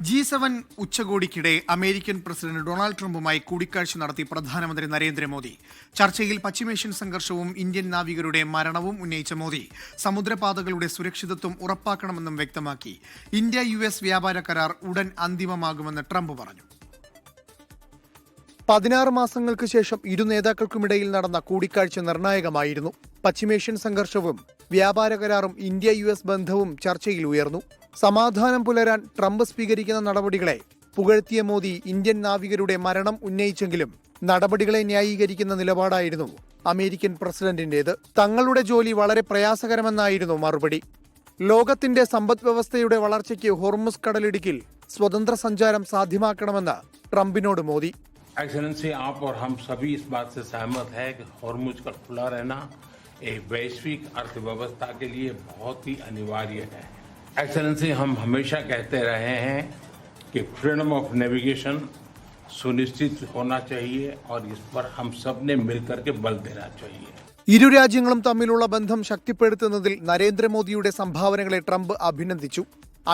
G7 ഉച്ചകോടിക്കിടെ American president Donald ട്രംപുമായി കൂടിക്കാഴ്ച നടത്തി പ്രധാനമന്ത്രി നരേന്ദ്രമോദി. ചർച്ചയിൽ പശ്ചിമേഷ്യൻ സംഘർഷവും ഇന്ത്യൻ നാവികരുടെ മരണവും ഉന്നയിച്ച മോദി സമുദ്രപാതകളുടെ സുരക്ഷിതത്വം ഉറപ്പാക്കണമെന്നും വ്യക്തമാക്കി. ഇന്ത്യ-US വ്യാപാര കരാർ ഉടൻ അന്തിമമാകുമെന്ന് ട്രംപ് പറഞ്ഞു. 16 മാസങ്ങൾക്ക് ശേഷം ഇരു നേതാക്കൾക്കുമിടയിൽ നടന്ന കൂടിക്കാഴ്ച നിർണായകമായിരുന്നു. പശ്ചിമേഷ്യൻ സംഘർഷവും വ്യാപാര കരാറും ഇന്ത്യ-US ബന്ധവും ചർച്ചയിൽ ഉയർന്നു. സമാധാനം പുലരാൻ ട്രംപ് സ്വീകരിക്കുന്ന നടപടികളെ പുകഴ്ത്തിയ മോദി ഇന്ത്യൻ നാവികരുടെ മരണം ഉന്നയിച്ചെങ്കിലും നടപടികളെ ന്യായീകരിക്കുന്ന നിലപാടായിരുന്നു അമേരിക്കൻ പ്രസിഡന്റിന്റേത്. തങ്ങളുടെ ജോലി വളരെ പ്രയാസകരമെന്നായിരുന്നു മറുപടി. ലോകത്തിന്റെ സമ്പദ്വ്യവസ്ഥയുടെ വളർച്ചയ്ക്ക് ഹോർമുസ് കടലിടുക്കിൽ സ്വതന്ത്ര സഞ്ചാരം സാധ്യമാക്കണമെന്ന് ട്രംപിനോട് മോദി. एक्सेलेंसी, आप और हम सभी इस बात से सहमत है कि हॉर्मुज का खुला रहना एक वैश्विक अर्थव्यवस्था के लिए बहुत ही अनिवार्य है. एक्सेलेंसी, हम हमेशा कहते रहे हैं कि फ्रीडम ऑफ नेविगेशन सुनिश्चित होना चाहिए और इस पर हम सब ने मिलकर के बल देना चाहिए. ഇരു രാജ്യങ്ങളും തമ്മിലുള്ള ബന്ധം ശക്തിപ്പെടുത്തുന്നതിൽ നരേന്ദ്രമോദിയുടെ സംഭാവനകളെ ട്രംപ് അഭിനന്ദിച്ചു.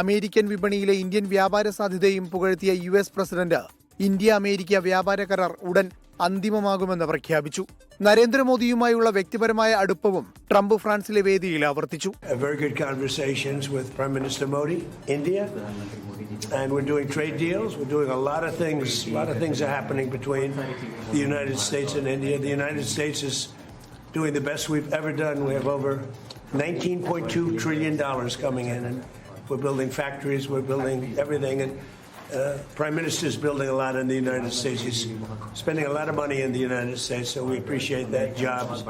അമേരിക്കൻ വിപണിയിലെ ഇന്ത്യൻ വ്യാപാര സാധ്യതയും പുകഴ്ത്തിയ US പ്രസിഡന്റ് ഇന്ത്യ-അമേരിക്ക വ്യാപാര കരാർ ഉടൻ അന്തിമമാകുമെന്ന് പ്രഖ്യാപിച്ചു. നരേന്ദ്രമോദിയുമായുള്ള വ്യക്തിപരമായ അടുപ്പവും ട്രംപ് ഫ്രാൻസിലെ വേദിയിൽ ആവർത്തിച്ചു. Very good conversations with Prime Minister Modi, India, and we're doing trade deals. We're doing a lot of things. A lot of things are happening between the United States and India. The United States is doing the best we've ever done. We have over $19.2 trillion coming in, and we're building factories. We're building everything, and Prime Minister is building a lot in the United States. He's spending a lot of money in the United States, so we appreciate that. Jobs.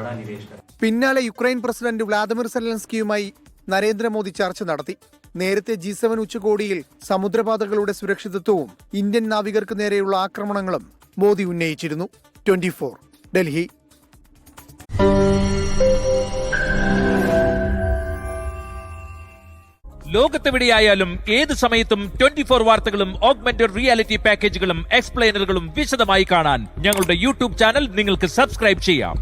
പിന്നാലെ Ukraine president Vladimir സെലൻസ്കിയുമായി Narendra Modi ചർച്ച നടത്തി. നേരത്തെ G7 ഉച്ചകോടിയിൽ സമുദ്രപാതകളുടെ സുരക്ഷിതത്വവും Indian നാവികർക്ക് നേരെയുള്ള ആക്രമണങ്ങളും മോദി ഉന്നയിച്ചിരുന്നു. 24 ഡൽഹി. ലോകത്തെവിടെയായാലും ഏത് സമയത്തും 24 വാർത്തകളും ഓഗ്മെന്റഡ് റിയാലിറ്റി പാക്കേജുകളും എക്സ്പ്ലെയിനറുകളും വിശദമായി കാണാൻ ഞങ്ങളുടെ YouTube ചാനൽ നിങ്ങൾക്ക് സബ്സ്ക്രൈബ് ചെയ്യാം.